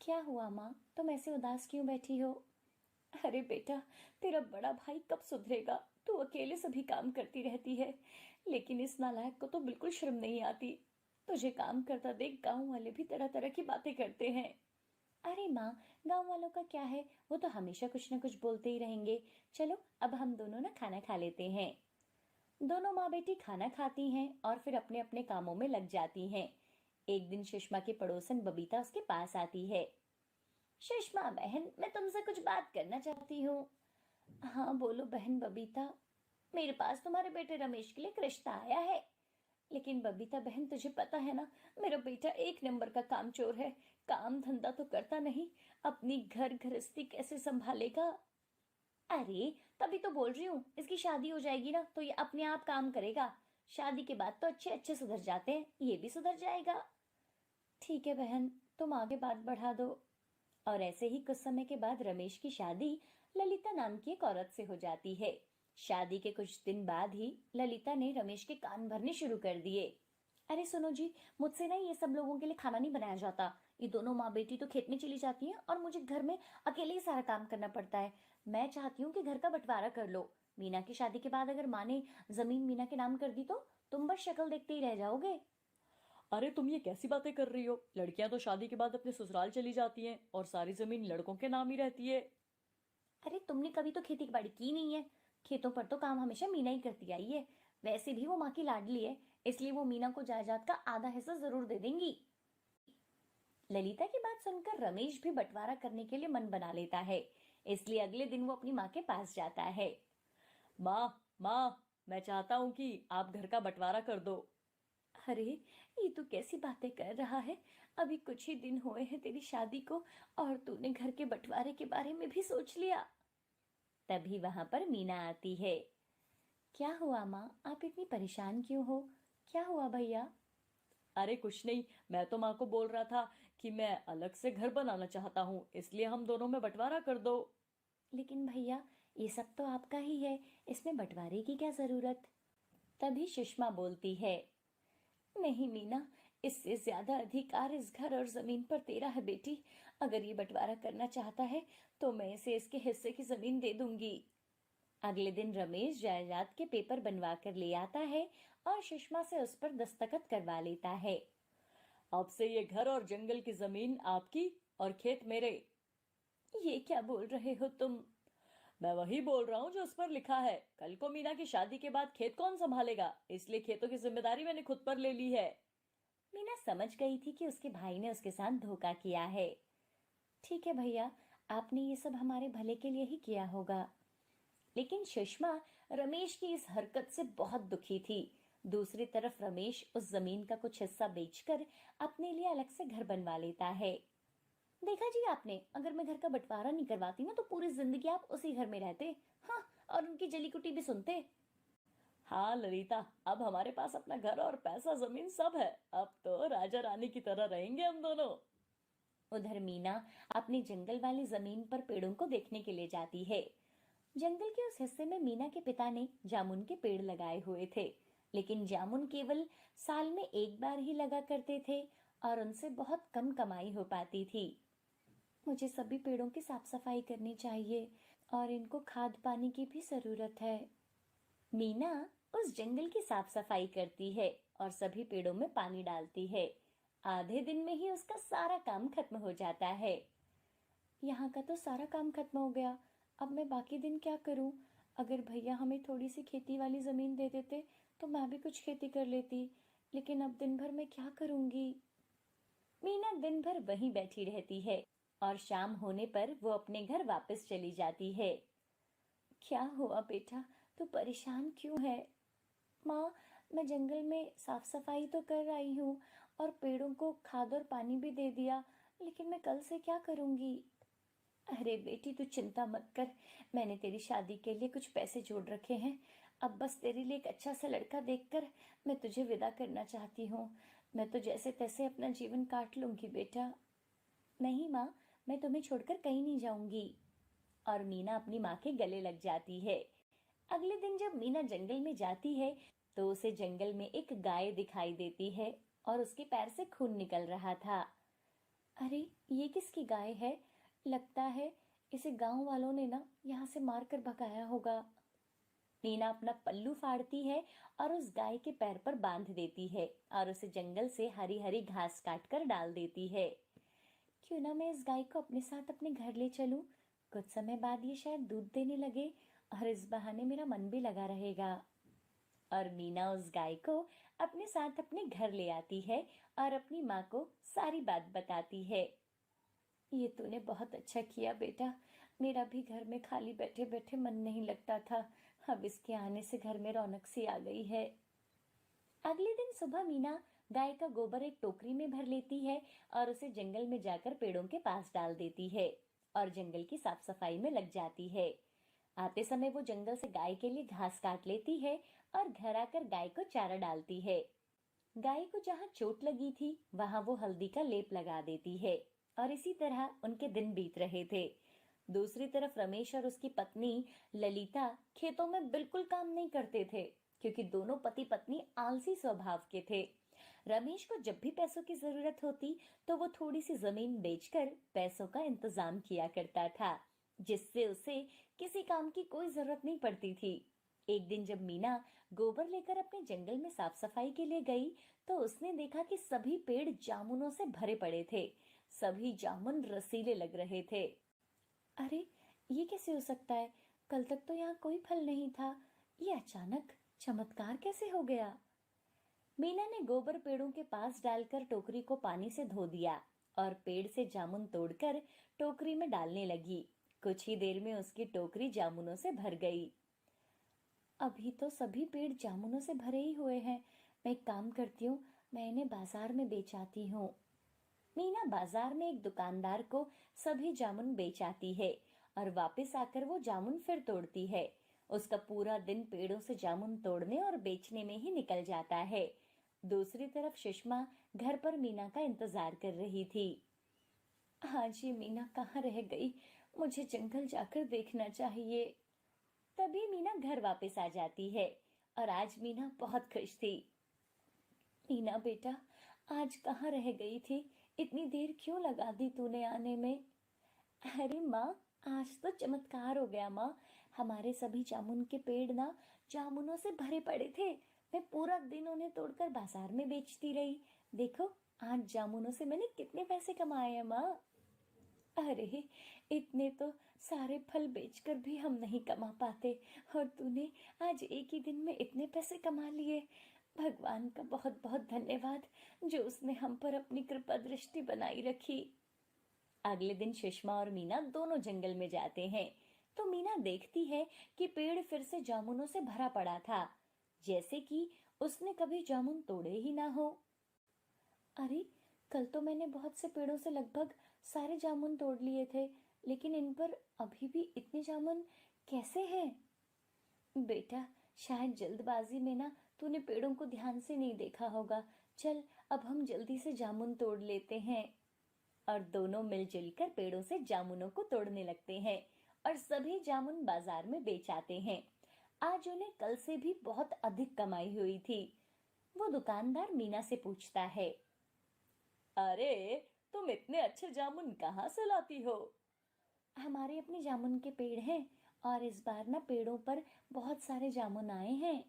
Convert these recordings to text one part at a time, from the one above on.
क्या हुआ माँ, तुम ऐसे उदास क्यों बैठी हो? अरे बेटा, तेरा बड़ा भाई कब सुधरेगा? तू अकेले सभी काम करती रहती है, लेकिन इस नालायक को तो बिल्कुल शर्म नहीं आती। तुझे काम करता देख गांव वाले भी तरह तरह की बातें करते हैं। अरे माँ, गांव वालों का क्या है, वो तो हमेशा कुछ न कुछ बोलते ही रहेंगे। चलो अब हम दोनों ना खाना खा लेते हैं। दोनों माँ बेटी खाना खाती हैं और फिर अपने अपने कामों में लग जाती हैं। एक दिन सुषमा की पड़ोसन बबीता उसके पास आती है। सुषमा बहन, मैं तुमसे कुछ बात करना चाहती हूँ। हाँ बोलो बहन बबीता। मेरे पास तुम्हारे बेटे रमेश के लिए एक रिश्ता आया है। लेकिन बबीता बहन, तुझे पता है ना, मेरा बेटा एक नंबर का कामचोर है। काम धंधा तो करता नहीं, अपनी घर गृहस्थी कैसे संभालेगा? अरे तभी तो बोल रही हूँ, इसकी शादी हो जाएगी ना तो ये अपने आप काम करेगा। शादी के बाद तो अच्छे अच्छे सुधर जाते हैं, ये भी सुधर जाएगा। ठीक है बहन, तुम आगे बात बढ़ा दो। और ऐसे ही कुछ समय के बाद रमेश की शादी ललिता नाम की एक औरत से हो जाती है। शादी के कुछ दिन बाद ही ललिता ने रमेश के कान भरने शुरू कर दिए। अरे सुनो जी, मुझसे ना ये सब लोगों के लिए खाना नहीं बनाया जाता। ये दोनों माँ बेटी तो खेत में चली जाती हैं और मुझे घर में अकेले ही सारा काम करना पड़ता है। मैं चाहती हूँ कि घर का बंटवारा कर लो। मीना की शादी के बाद अगर माँ ने जमीन मीना के नाम कर दी तो तुम बस शक्ल देखते ही रह जाओगे। अरे तुम ये कैसी बातें कर रही हो? लड़कियां तो शादी के बाद अपने ससुराल चली जाती हैं और सारी जमीन लड़कों के नाम ही रहती है। अरे तुमने कभी तो खेती बाड़ी की नहीं है। खेतों पर तो काम हमेशा मीना ही करती आई है। वैसे भी वो माँ की लाडली है, इसलिए वो मीना को जायदाद का आधा हिस्सा जरूर दे देंगी। ललिता की बात सुनकर रमेश भी बंटवारा करने के लिए मन बना लेता है। इसलिए अगले दिन वो अपनी माँ के पास जाता है। माँ माँ, मैं चाहता हूँ कि आप घर का बंटवारा कर दो। अरे ये तू कैसी बातें कर रहा है? अभी कुछ ही दिन हुए हैं तेरी शादी को और तूने घर के बंटवारे के बारे में भी सोच लिया। तभी वहां पर मीना आती है। क्या हुआ माँ, आप इतनी परेशान क्यों हो? क्या हुआ भैया? अरे कुछ नहीं, मैं तो माँ को बोल रहा था कि मैं अलग से घर बनाना चाहता हूँ, इसलिए हम दोनों में बंटवारा कर दो। लेकिन भैया, ये सब तो आपका ही है, इसमें बंटवारे की क्या जरूरत? तभी सुषमा बोलती है। नहीं मीना, इससे ज्यादा अधिकार इस घर और जमीन पर तेरा है बेटी। अगर ये बंटवारा करना चाहता है तो मैं इसे इसके हिस्से की जमीन दे दूंगी। अगले दिन रमेश जायदाद के पेपर बनवा कर ले आता है और सुषमा से उस पर दस्तखत करवा लेता है। अब से ये घर और जंगल की जमीन आपकी और खेत मेरे। ये क्या बोल रहे हो तुम? मैं वही बोल रहा हूँ जो उस पर लिखा है। कल को मीना की शादी के बाद खेत कौन संभालेगा, इसलिए खेतों की जिम्मेदारी मैंने खुद पर ले ली है। मीना समझ गई थी कि उसके भाई ने उसके साथ धोखा किया है। ठीक है भैया, आपने ये सब हमारे भले के लिए ही किया होगा। लेकिन सुषमा रमेश की इस हरकत से बहुत दुखी थी। दूसरी तरफ रमेश उस जमीन का कुछ हिस्सा बेचकर अपने लिए अलग से घर बनवा लेता है। देखा जी आपने, अगर मैं घर का बंटवारा नहीं करवाती ना तो पूरी जिंदगी आप उसी घर में रहते। हाँ, और उनकी जली कुटी भी सुनते। हाँ ललिता, अब हमारे पास अपना घर और पैसा जमीन सब है। अब तो राजा रानी की तरह रहेंगे हम दोनों। उधर मीना अपनी जंगल वाली जमीन पर पेड़ों को देखने के लिए जाती है। जंगल के उस हिस्से में मीना के पिता ने जामुन के पेड़ लगाए हुए थे, लेकिन जामुन केवल साल में एक बार ही लगा करते थे और उनसे बहुत कम कमाई हो पाती थी। मुझे सभी पेड़ों की साफ सफाई करनी चाहिए और इनको खाद पानी की भी जरूरत है। मीना उस जंगल की साफ सफाई करती है और सभी पेड़ों में पानी डालती है। आधे दिन में ही उसका सारा काम खत्म हो जाता है। यहाँ का तो सारा काम खत्म हो गया, अब मैं बाकी दिन क्या करूं? अगर भैया हमें थोड़ी सी खेती वाली जमीन दे देते तो मैं भी कुछ खेती कर लेती, लेकिन अब दिन भर मैं क्या करूंगी? मीना दिन भर वहीं बैठी रहती है और शाम होने पर वो अपने घर वापस चली जाती है। क्या हुआ बेटा, तू परेशान क्यों है? माँ, मैं जंगल में साफ सफाई तो कर आई हूँ और पेड़ों को खाद और पानी भी दे दिया, लेकिन मैं कल से क्या करूंगी? अरे बेटी, तू चिंता मत कर। मैंने तेरी शादी के लिए कुछ पैसे जोड़ रखे हैं। अब बस तेरे लिए एक अच्छा सा लड़का देखकर मैं तुझे विदा करना चाहती हूँ। मैं तो जैसे तैसे अपना जीवन काट लूंगी बेटा। नहीं माँ, मैं तुम्हें छोड़कर कहीं नहीं जाऊंगी। और मीना अपनी माँ के गले लग जाती है। अगले दिन जब मीना जंगल में जाती है तो उसे जंगल में एक गाय दिखाई देती है और उसके पैर से खून निकल रहा था। अरे, ये किसकी गाय है? लगता है इसे गांव वालों ने ना यहाँ से मार कर भगाया होगा। मीना अपना पल्लू फाड़ती है और उस गाय के पैर पर बांध देती है और उसे जंगल से हरी हरी घास काट कर डाल देती है। क्यों ना मैं इस गाय को अपने साथ अपने घर ले चलूं? कुछ समय बाद ये शायद दूध देने लगे और इस बहाने मेरा मन भी लगा रहेगा। और मीना उस गाय को अपने साथ अपने घर ले आती है और अपनी माँ को सारी बात बताती है। ये तूने बहुत अच्छा किया बेटा। मेरा भी घर में खाली बैठे बैठे मन नहीं लगता था। अब इसके आने से घर में रौनक सी आ गई है। अगले दिन सुबह मीना गाय का गोबर एक टोकरी में भर लेती है और उसे जंगल में जाकर पेड़ों के पास डाल देती है और जंगल की साफ सफाई में लग जाती है। आते समय वो जंगल से गाय के लिए घास काट लेती है और घर आकर गाय को चारा डालती है। गाय को जहाँ चोट लगी थी वहां वो हल्दी का लेप लगा देती है और इसी तरह उनके दिन बीत रहे थे। दूसरी तरफ रमेश और उसकी पत्नी ललिता खेतों में बिल्कुल काम नहीं करते थे, क्योंकि दोनों पति पत्नी आलसी स्वभाव के थे। रमेश को जब भी पैसों की जरूरत होती तो वो थोड़ी सी जमीन बेचकर पैसों का इंतजाम किया करता था, जिससे उसे किसी काम की कोई जरूरत नहीं पड़ती थी। एक दिन जब मीना गोबर लेकर अपने जंगल में साफ सफाई के लिए गई तो उसने देखा कि सभी पेड़ जामुनों से भरे पड़े थे। सभी जामुन रसीले लग रहे थे। अरे, ये कैसे हो सकता है? कल तक तो यहाँ कोई फल नहीं था। ये अचानक चमत्कार कैसे हो गया? मीना ने गोबर पेड़ों के पास डालकर टोकरी को पानी से धो दिया और पेड़ से जामुन तोड़कर टोकरी में डालने लगी। कुछ ही देर में उसकी टोकरी जामुनों से भर गई। अभी तो सभी पेड़ जामुनों से भरे ही हुए हैं। मैं एक काम करती हूँ, मैं इन्हें बाजार में बेच आती हूँ। मीना बाजार में एक दुकानदार को सभी जामुन बेच आती है और वापस आकर वो जामुन फिर तोड़ती है। उसका पूरा दिन पेड़ों से जामुन तोड़ने और बेचने में ही निकल जाता है। दूसरी तरफ सुषमा घर पर मीना का इंतजार कर रही थी। आज ये मीना कहाँ रह गई? मुझे जंगल जाकर देखना चाहिए। तभी मीना घर वापस आ जाती है और आज मीना बहुत खुश थी। मीना बेटा, आज कहाँ रह गई थी? इतनी देर क्यों लगा दी तूने आने में? अरे माँ, आज तो चमत्कार हो गया माँ। हमारे सभी जामुन के पेड़ ना जामुनों से भरे पड़े थे। मैं पूरा दिन उन्हें तोड़कर बाजार में बेचती रही। देखो, आज जामुनों से मैंने कितने पैसे कमाए हैं माँ। अरे, इतने तो सारे फल बेचकर भी हम नहीं कमा पाते, और तूने आज एक ही दिन में इतने पैसे कमा लिए। भगवान का बहुत बहुत धन्यवाद, जो उसने हम पर अपनी कृपा दृष्टि बनाई रखी। अगले दिन सुषमा और मीना दोनों जंगल में जाते हैं तो मीना देखती है कि पेड़ फिर से जामुनों से भरा पड़ा था, जैसे कि उसने कभी जामुन तोड़े ही ना हो। अरे, कल तो मैंने बहुत से पेड़ों से लगभग सारे जामुन तोड़ लिए थे, लेकिन इन पर अभी भी इतने जामुन कैसे हैं? बेटा, शायद जल्दबाजी में ना तूने पेड़ों को ध्यान से नहीं देखा होगा। चल, अब हम जल्दी से जामुन तोड़ लेते हैं। और दोनों मिलजुल कर पेड़ों से जामुनों को तोड़ने लगते हैं और सभी जामुन बाजार में बेच आते हैं। आज उन्हें कल से भी बहुत अधिक कमाई हुई थी। वो दुकानदार मीना से पूछता है। अरे, तुम इतने अच्छे जामुन कहाँ से लाती हो? हमारे अपने जामुन के पेड़ हैं और इस बार ना पेड़ों पर बहुत सारे जामुन आए हैं।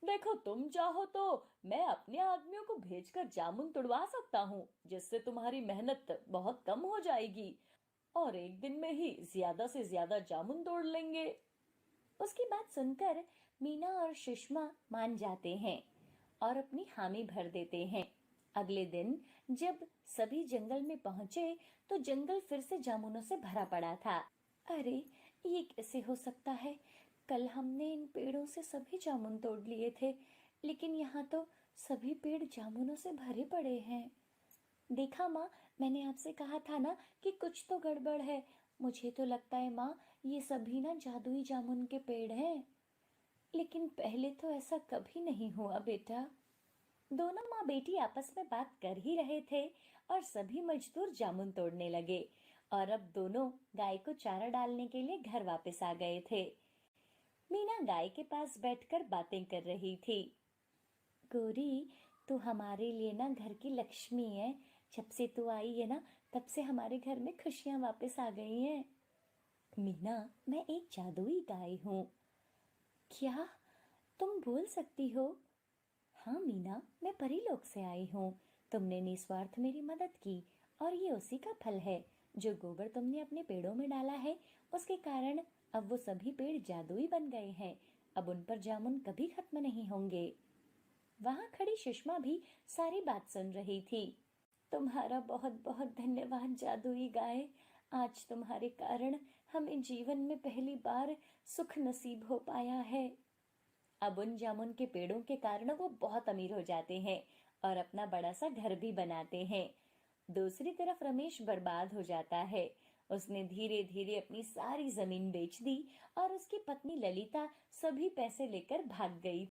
देखो, तुम चाहो तो मैं अपने आदमियों को भेजकर जामुन तुड़वा सकता हूँ, जिससे तुम्हारी मेहनत बहुत कम हो जाएगी और एक दिन में ही ज्यादा से ज्यादा जामुन तोड़ लेंगे। उसकी बात सुनकर मीना और सुषमा मान जाते हैं और अपनी हामी भर देते हैं। अगले दिन जब सभी जंगल में पहुंचे तो जंगल फिर से जामुनों से भरा पड़ा था। अरे, ये कैसे हो सकता है? कल हमने इन पेड़ों से सभी जामुन तोड़ लिए थे, लेकिन यहाँ तो सभी पेड़ जामुनों से भरे पड़े हैं। देखा माँ, मैंने आपसे कहा था ना कि कुछ तो गड़बड़ है। मुझे तो लगता है माँ, ये सभी ना जादुई जामुन के पेड़ हैं। लेकिन पहले तो ऐसा कभी नहीं हुआ बेटा। दोनों माँ बेटी आपस में बात कर ही रहे थे और सभी मजदूर जामुन तोड़ने लगे और अब दोनों गाय को चारा डालने के लिए घर वापस आ गए थे। मीना गाय के पास बैठकर बातें कर रही थी। गोरी, तू हमारे लिए ना घर की लक्ष्मी है, जब से तू आई है ना, तब से हमारे घर में खुशियां वापस आ गई हैं। मीना, मैं एक जादुई गाय हूँ। क्या? तुम बोल सकती हो? हाँ मीना, मैं परीलोक से आई हूँ। तुमने निस्वार्थ मेरी मदद की, और ये उसी का फल है। जो गोबर तुमने अपने पेड़ों में डाला है, उसके कारण अब वो सभी पेड़ जादुई बन गए हैं। अब उन पर जामुन कभी खत्म नहीं होंगे। वहां खड़ी सुषमा भी सारी बात सुन रही थी। तुम्हारा बहुत बहुत धन्यवाद जादुई गाय। आज तुम्हारे कारण हमें जीवन में पहली बार सुख नसीब हो पाया है। अब उन जामुन के पेड़ों के कारण वो बहुत अमीर हो जाते हैं और अपना बड़ा सा घर भी बनाते हैं। दूसरी तरफ रमेश बर्बाद हो जाता है। उसने धीरे धीरे अपनी सारी जमीन बेच दी और उसकी पत्नी ललिता सभी पैसे लेकर भाग गई।